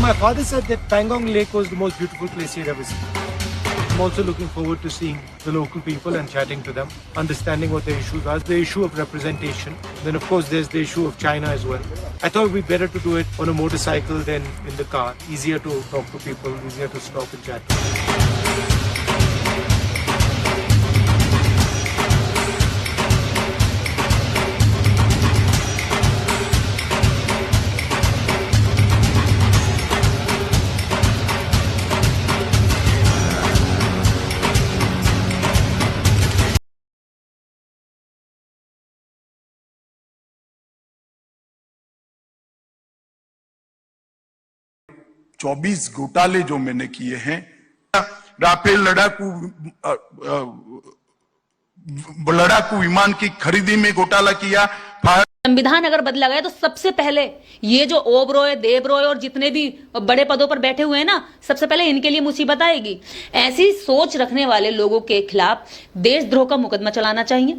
my father said that Pangong Lake was the most beautiful place he'd ever seen. I'm also looking forward to seeing the local people and chatting to them, understanding what their issues are. The issue of representation. Then of course there's the issue of China as well. I thought it would be better to do it on a motorcycle than in the car. Easier to talk to people, easier to stop and chat. चौबीस घोटाले जो मैंने किए हैं, Rafale लड़ाकू विमान की खरीदी में घोटाला किया। संविधान अगर बदला गया तो सबसे पहले ये जो ओबरॉय, देबरॉय और जितने भी बड़े पदों पर बैठे हुए हैं ना, सबसे पहले इनके लिए मुसीबत आएगी। ऐसी सोच रखने वाले लोगों के खिलाफ देशद्रोह का मुकदमा चलाना चाहिए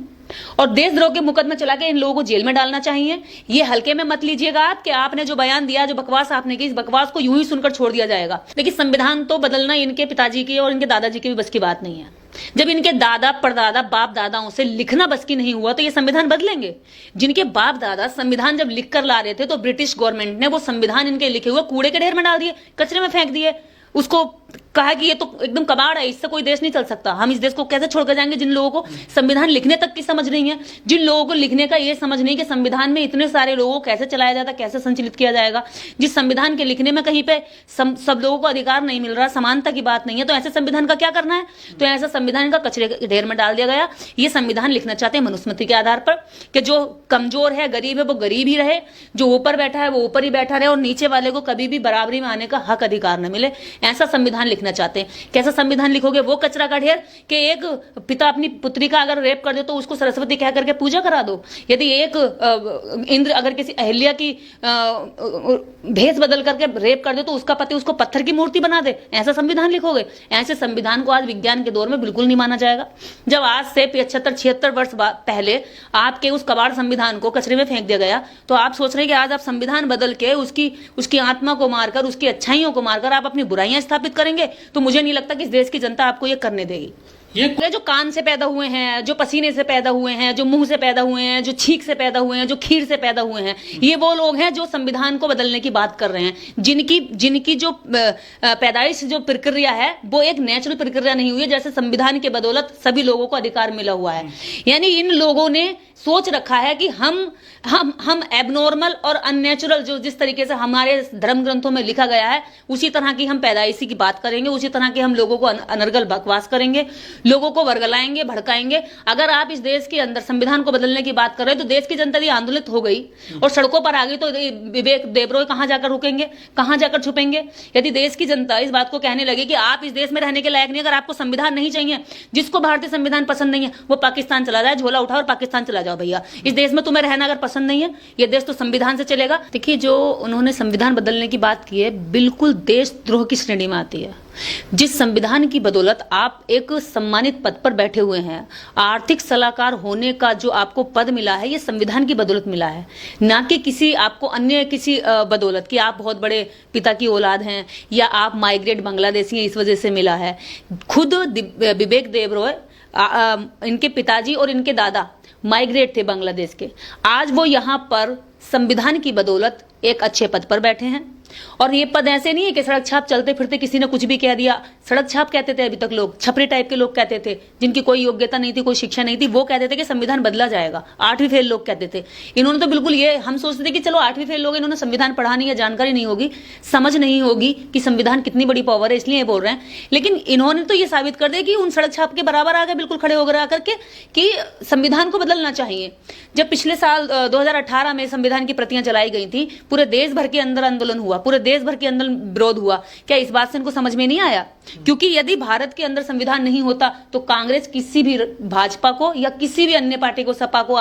और देशद्रोह के मुकदमा चला के इन लोगों को जेल में डालना चाहिए। ये हल्के में मत लीजिएगा आप कि आपने जो बयान दिया, जो बकवास आपने की, इस बकवास को यूं ही सुनकर छोड़ दिया जाएगा। लेकिन संविधान तो बदलना इनके पिताजी की और इनके दादाजी की भी बस की बात नहीं है। जब इनके दादा, परदादा, बाप दादाओं से लिखना बस की नहीं हुआ तो ये संविधान बदलेंगे? जिनके बाप दादा संविधान जब लिख कर ला रहे थे तो ब्रिटिश गवर्नमेंट ने वो संविधान इनके लिखे हुए कूड़े के ढेर में डाल दिए, कचरे में फेंक दिए। उसको कहा कि ये तो एकदम कबाड़ है, इससे कोई देश नहीं चल सकता। हम इस देश को कैसे छोड़कर जाएंगे जिन लोगों को संविधान लिखने तक की समझ नहीं है, जिन लोगों को लिखने का ये समझ नहीं कि संविधान में इतने सारे लोगों को कैसे चलाया जाता, कैसे संचालित किया जाएगा। जिस संविधान के लिखने में कहीं पे सब लोगों को अधिकार नहीं मिल रहा, समानता की बात नहीं है, तो ऐसे संविधान का क्या करना है? तो ऐसा संविधान का कचरे के ढेर में डाल दिया गया। ये संविधान लिखना चाहते हैं मनुस्मृति के आधार पर कि जो कमजोर है, गरीब है, वो गरीब ही रहे, जो ऊपर बैठा है वो ऊपर ही बैठा रहे और नीचे वाले को कभी भी बराबरी में आने का हक अधिकार न मिले। ऐसा संविधान लिखना चाहते हैं। कैसा संविधान लिखोगे? वो कचरा का ढेर कि एक पिता अपनी पुत्री का अगर रेप कर दे तो उसको सरस्वती कह करके पूजा करा दो। यदि एक इंद्र अगर किसी अहिल्या की भेष बदल करके रेप कर दे तो उसका पति उसको पत्थर की मूर्ति बना दे। ऐसा संविधान लिखोगे? ऐसे संविधान को आज विज्ञान के दौर में बिल्कुल नहीं माना जाएगा। जब आज से 75-76 वर्ष पहले आपके उस कबाड़ संविधान को कचरे में फेंक दिया गया, तो आप सोच रहे हैं कि आज आप संविधान बदल के उसकी आत्मा को मारकर, उसकी अच्छाइयों को मारकर आप अपनी बुराइयां स्थापित करेंगे? तो मुझे नहीं लगता कि इस देश की जनता आपको ये करने देगी। ये जो कान से पैदा हुए हैं, जो पसीने से पैदा हुए हैं, जो मुंह से पैदा हुए हैं, जो छींक से पैदा हुए हैं, जो खीर से पैदा हुए हैं, ये वो लोग हैं जो संविधान को बदलने की बात कर रहे हैं। जिनकी जो पैदाइश, जो प्रक्रिया है वो एक नेचुरल प्रक्रिया नहीं हुई है, जैसे संविधान के बदौलत सभी लोगों को अधिकार मिला हुआ है। यानी इन लोगों ने सोच रखा है कि हम एबनॉर्मल और अननेचुरल, जो जिस तरीके से हमारे धर्म ग्रंथों में लिखा गया है उसी तरह की हम पैदाइशी की बात करेंगे, उसी तरह के हम लोगों को अनर्गल बकवास करेंगे, लोगों को वर्गलाएंगे, भड़काएंगे। अगर आप इस देश के अंदर संविधान को बदलने की बात कर रहे हैं तो देश की जनता यदि आंदोलित हो गई और सड़कों पर आ गई तो विवेक देबरॉय कहां जाकर रुकेंगे, कहां जाकर छुपेंगे? यदि देश की जनता इस बात को कहने लगे कि आप इस देश में रहने के लायक नहीं, अगर आपको संविधान नहीं चाहिए, जिसको भारतीय संविधान पसंद नहीं है वो पाकिस्तान चला जाए, झोला उठाओ और पाकिस्तान चला जाओ भैया। इस देश में तुम्हें रहना अगर पसंद नहीं है, ये देश तो संविधान से चलेगा। देखिए, जो उन्होंने संविधान बदलने की बात की है बिल्कुल देशद्रोह की श्रेणी में आती है। जिस संविधान की बदौलत आप एक सम्मानित पद पर बैठे हुए हैं, आर्थिक सलाहकार होने का जो आपको पद मिला है ये संविधान की बदौलत मिला है, ना कि किसी आपको अन्य किसी बदौलत कि आप बहुत बड़े पिता की औलाद हैं या आप माइग्रेट बांग्लादेशी हैं इस वजह से मिला है। खुद विवेक देबरॉय, इनके पिताजी और इनके दादा माइग्रेट थे बांग्लादेश के। आज वो यहाँ पर संविधान की बदौलत एक अच्छे पद पर बैठे हैं। और ये पद ऐसे नहीं है कि सड़क छाप चलते फिरते किसी ने कुछ भी कह दिया। सड़क छाप कहते थे अभी तक लोग, छपरी टाइप के लोग कहते थे, जिनकी कोई योग्यता नहीं थी, कोई शिक्षा नहीं थी, वो कहते थे कि संविधान बदला जाएगा। 8वीं फेल लोग कहते थे। इन्होंने तो बिल्कुल, ये हम सोचते थे कि चलो 8वीं फेल लोग, इन्होंने संविधान पढ़ा नहीं है, जानकारी नहीं होगी, समझ नहीं होगी कि संविधान कितनी बड़ी पावर है, इसलिए ये बोल रहे हैं। लेकिन इन्होंने तो ये साबित कर दिया कि उन सड़क छाप के बराबर आ गए, बिल्कुल खड़े होकर आकर के कि संविधान को बदलना चाहिए। जब पिछले साल 2018 में संविधान की प्रतियां जलाई गई थी, पूरे देश भर के अंदर आंदोलन हुआ, पूरे देश भर के अंदर विरोध हुआ। क्या इस बात से इनको समझ में नहीं आया क्योंकि यदि भारत के अंदर संविधान नहीं होता तो कांग्रेस किसी भी भाजपा को या किसी भी अन्य पार्टी को, सपा को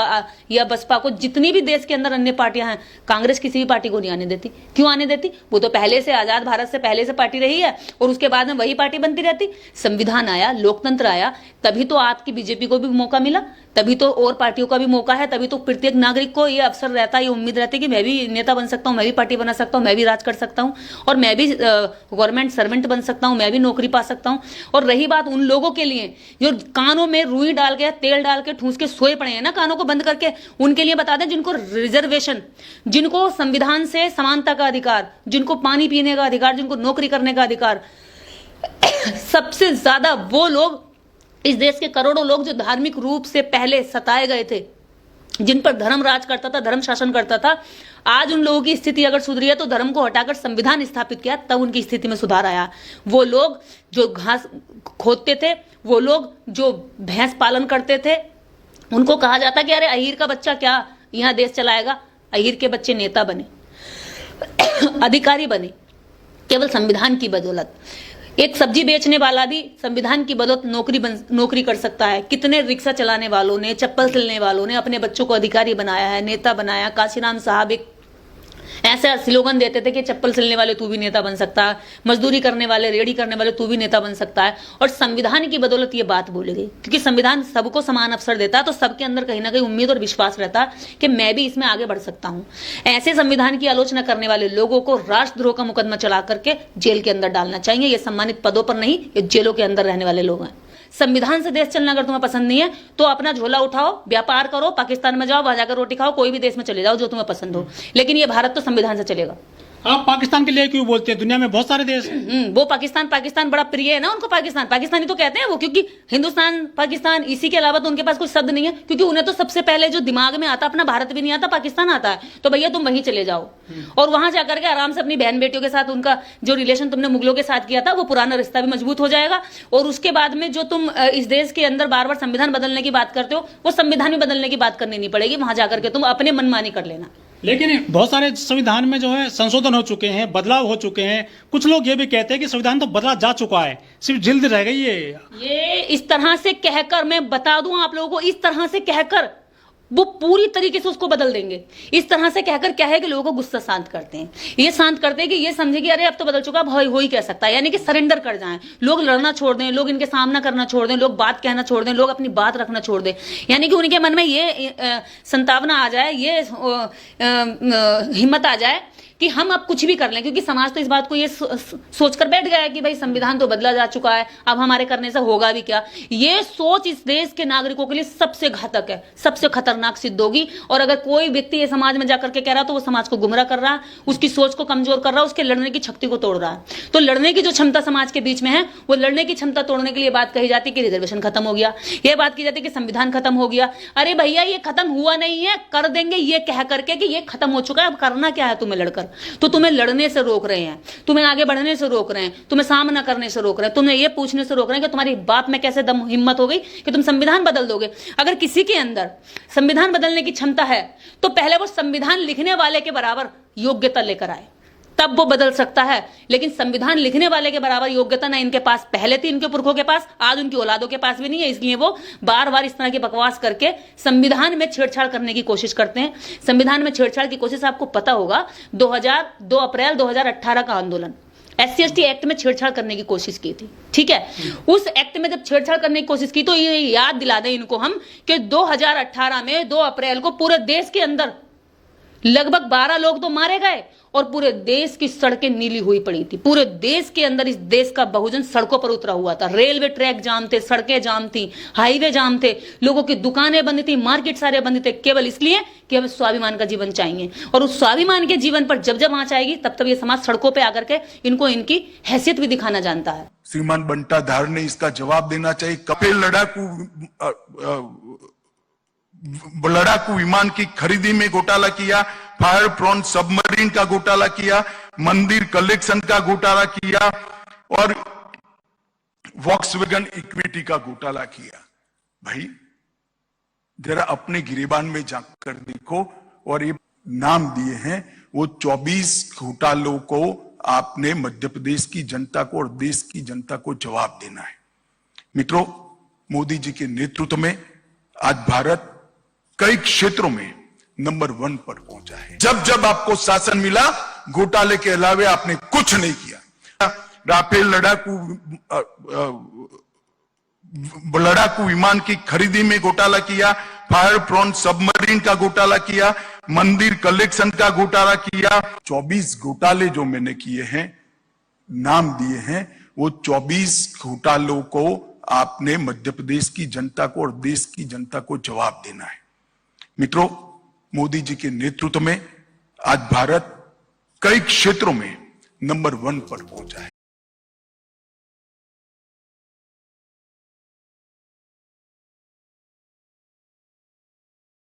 या बसपा को, जितनी भी देश के अंदर अन्य पार्टियां हैं, कांग्रेस किसी भी पार्टी को नहीं आने देती। क्यों आने देती? वो तो पहले से आजाद भारत से पहले से पार्टी रही है और उसके बाद में वही पार्टी बनती रहती। संविधान आया, लोकतंत्र आया, तभी तो आपकी बीजेपी को भी मौका मिला, तभी तो और पार्टियों का भी मौका है, तभी तो प्रत्येक नागरिक को ये अवसर रहता है, ये उम्मीद रहती है कि मैं भी नेता बन सकता हूं, मैं भी पार्टी बना सकता हूं, मैं भी राज कर सकता हूं और मैं भी गवर्नमेंट सर्वेंट बन सकता हूं, मैं भी नौकरी पा सकता हूं। और रही बात उन लोगों के लिए जो कानों में रुई डाल के, तेल डाल के, ठूस के सोए पड़े हैं ना, कानों को बंद करके, उनके लिए बता दें जिनको रिजर्वेशन, जिनको संविधान से समानता का अधिकार, जिनको पानी पीने का अधिकार, जिनको नौकरी करने का अधिकार, सबसे ज्यादा वो लोग, इस देश के करोड़ों लोग जो धार्मिक रूप से पहले सताए गए थे, जिन पर धर्म राज करता था, धर्म शासन करता था, आज उन लोगों की स्थिति अगर सुधरी है तो धर्म को हटाकर संविधान स्थापित किया, तब उनकी स्थिति में सुधार आया। वो लोग जो घास खोदते थे, वो लोग जो भैंस पालन करते थे, उनको कहा जाता कि अरे अहीर का बच्चा क्या यहां देश चलाएगा। अहीर के बच्चे नेता बने, अधिकारी बने, केवल संविधान की बदौलत। एक सब्जी बेचने वाला भी संविधान की बदौलत नौकरी कर सकता है। कितने रिक्शा चलाने वालों ने, चप्पल सिलने वालों ने अपने बच्चों को अधिकारी बनाया है, नेता बनाया। काशीराम साहब एक ऐसा स्लोगन देते थे कि चप्पल सिलने वाले तू भी नेता बन सकता है, मजदूरी करने वाले, रेडी करने वाले तू भी नेता बन सकता है। और संविधान की बदौलत ये बात बोली गई, क्योंकि संविधान सबको समान अवसर देता है, तो सबके अंदर कहीं ना कहीं उम्मीद और विश्वास रहता है कि मैं भी इसमें आगे बढ़ सकता हूं। ऐसे संविधान की आलोचना करने वाले लोगों को राष्ट्रद्रोह का मुकदमा चला करके जेल के अंदर डालना चाहिए। ये सम्मानित पदों पर नहीं, ये जेलों के अंदर रहने वाले लोग हैं। संविधान से देश चलना अगर तुम्हें पसंद नहीं है तो अपना झोला उठाओ, व्यापार करो, पाकिस्तान में जाओ, वहां जाकर रोटी खाओ, कोई भी देश में चले जाओ जो तुम्हें पसंद हो, लेकिन ये भारत तो संविधान से चलेगा। आप पाकिस्तान के लिए क्यों बोलते हैं? दुनिया में बहुत सारे देश वो पाकिस्तान बड़ा प्रिय है ना उनको। पाकिस्तानी तो कहते हैं वो, क्योंकि हिंदुस्तान, पाकिस्तान, इसी के अलावा तो उनके पास कुछ शब्द नहीं है, क्योंकि उन्हें तो सबसे पहले जो दिमाग में आता, अपना भारत भी नहीं आता, पाकिस्तान आता है। तो भैया तुम वहीं चले जाओ और वहां जाकर के आराम से अपनी बहन बेटियों के साथ, उनका जो रिलेशन तुमने मुगलों के साथ किया था, वो पुराना रिश्ता भी मजबूत हो जाएगा। और उसके बाद में जो तुम इस देश के अंदर बार बार संविधान बदलने की बात करते हो, वो संविधान में बदलने की बात करनी नहीं पड़ेगी, वहां जाकर के तुम अपने मनमानी कर लेना। लेकिन बहुत सारे संविधान में जो है संशोधन हो चुके हैं, बदलाव हो चुके हैं। कुछ लोग ये भी कहते हैं कि संविधान तो बदला जा चुका है, सिर्फ जिल्द रह गई है। ये इस तरह से कहकर, मैं बता दूं आप लोगों को, इस तरह से कहकर वो पूरी तरीके से उसको बदल देंगे। इस तरह से कहकर क्या है कि लोगों को गुस्सा शांत करते हैं, ये शांत करते हैं कि ये समझे कि अरे अब तो बदल चुका, अब हो ही क्या सकता है, यानी कि सरेंडर कर जाएं। लोग लड़ना छोड़ दें, लोग इनके सामना करना छोड़ दें, लोग बात कहना छोड़ दें, लोग अपनी बात रखना छोड़ दें, यानी कि उनके मन में ये संतावना आ जाए, ये हिम्मत आ जाए कि हम अब कुछ भी कर लें, क्योंकि समाज तो इस बात को ये सोचकर बैठ गया है कि भाई संविधान तो बदला जा चुका है, अब हमारे करने से होगा भी क्या। ये सोच इस देश के नागरिकों के लिए सबसे घातक है, सबसे खतरनाक सिद्ध होगी। और अगर कोई व्यक्ति ये समाज में जाकर के कह रहा है तो वो समाज को गुमराह कर रहा है, उसकी सोच को कमजोर कर रहा है, उसके लड़ने की शक्ति को तोड़ रहा है। तो लड़ने की जो क्षमता समाज के बीच में है, वो लड़ने की क्षमता तोड़ने के लिए बात कही जाती है कि रिजर्वेशन खत्म हो गया, यह बात की जाती है कि संविधान खत्म हो गया। अरे भैया ये खत्म हुआ नहीं है, कर देंगे ये कह करके कि ये खत्म हो चुका है, अब करना क्या है तुम्हें लड़कर। तो तुम्हें लड़ने से रोक रहे हैं, तुम्हें आगे बढ़ने से रोक रहे हैं, तुम्हें सामना करने से रोक रहे हैं, तुम्हें यह पूछने से रोक रहे हैं कि तुम्हारी बाप में कैसे दम हिम्मत हो गई कि तुम संविधान बदल दोगे। अगर किसी के अंदर संविधान बदलने की क्षमता है तो पहले वो संविधान लिखने वाले के बराबर योग्यता लेकर आए, तब वो बदल सकता है। लेकिन संविधान लिखने वाले के बराबर योग्यता ना इनके पास पहले थी, इनके पुरखों के पास, आज उनकी औलादों के पास भी नहीं है। इसलिए वो बार बार इस तरह की बकवास करके संविधान में छेड़छाड़ करने की कोशिश करते हैं। संविधान में छेड़छाड़ की कोशिश आपको पता होगा, 2 अप्रैल 2018 का आंदोलन, SC/ST एक्ट में छेड़छाड़ करने की कोशिश की थी, ठीक है। उस एक्ट में जब छेड़छाड़ करने की कोशिश की तो ये याद दिला दें इनको हम कि 2018 में 2 अप्रैल को पूरे देश के अंदर लगभग 12 लोग तो मारे गए और पूरे देश की सड़कें नीली हुई पड़ी थी। पूरे देश के अंदर इस देश का बहुजन सड़कों पर उतरा हुआ था। रेलवे ट्रैक जाम थे, सड़कें जाम थी, हाईवे जाम थे, लोगों की दुकानें बंद थी, मार्केट सारे बंद थे, केवल इसलिए कि हमें स्वाभिमान का जीवन चाहिए। और उस स्वाभिमान के जीवन पर जब जब आंच आएगी तब तब ये समाज सड़कों पर आकर के इनको इनकी हैसियत भी दिखाना जानता है। श्रीमान बंटा धार ने इसका जवाब देना चाहिए। कपिल लड़ाकू विमान की खरीदी में घोटाला किया, फायर प्रॉन सबमरीन का घोटाला किया, मंदिर कलेक्शन का घोटाला किया और वॉक्सवैगन इक्विटी का घोटाला किया। भाई जरा अपने गिरेबान में जाकर देखो, और ये नाम दिए हैं वो 24 घोटालों को आपने मध्य प्रदेश की जनता को और देश की जनता को जवाब देना है। मित्रों, मोदी जी के नेतृत्व में आज भारत कई क्षेत्रों में नंबर 1 पर पहुंचा है। जब जब आपको शासन मिला, घोटाले के अलावे आपने कुछ नहीं किया। राफेल लड़ाकू विमान की खरीदी में घोटाला किया, फायर प्रॉन सबमरीन का घोटाला किया, मंदिर कलेक्शन का घोटाला किया। 24 घोटाले जो मैंने किए हैं, नाम दिए हैं, वो 24 घोटालों को आपने मध्य प्रदेश की जनता को और देश की जनता को जवाब देना है। मित्रों, मोदी जी के नेतृत्व में आज भारत कई क्षेत्रों में नंबर 1 पर पहुंचा है।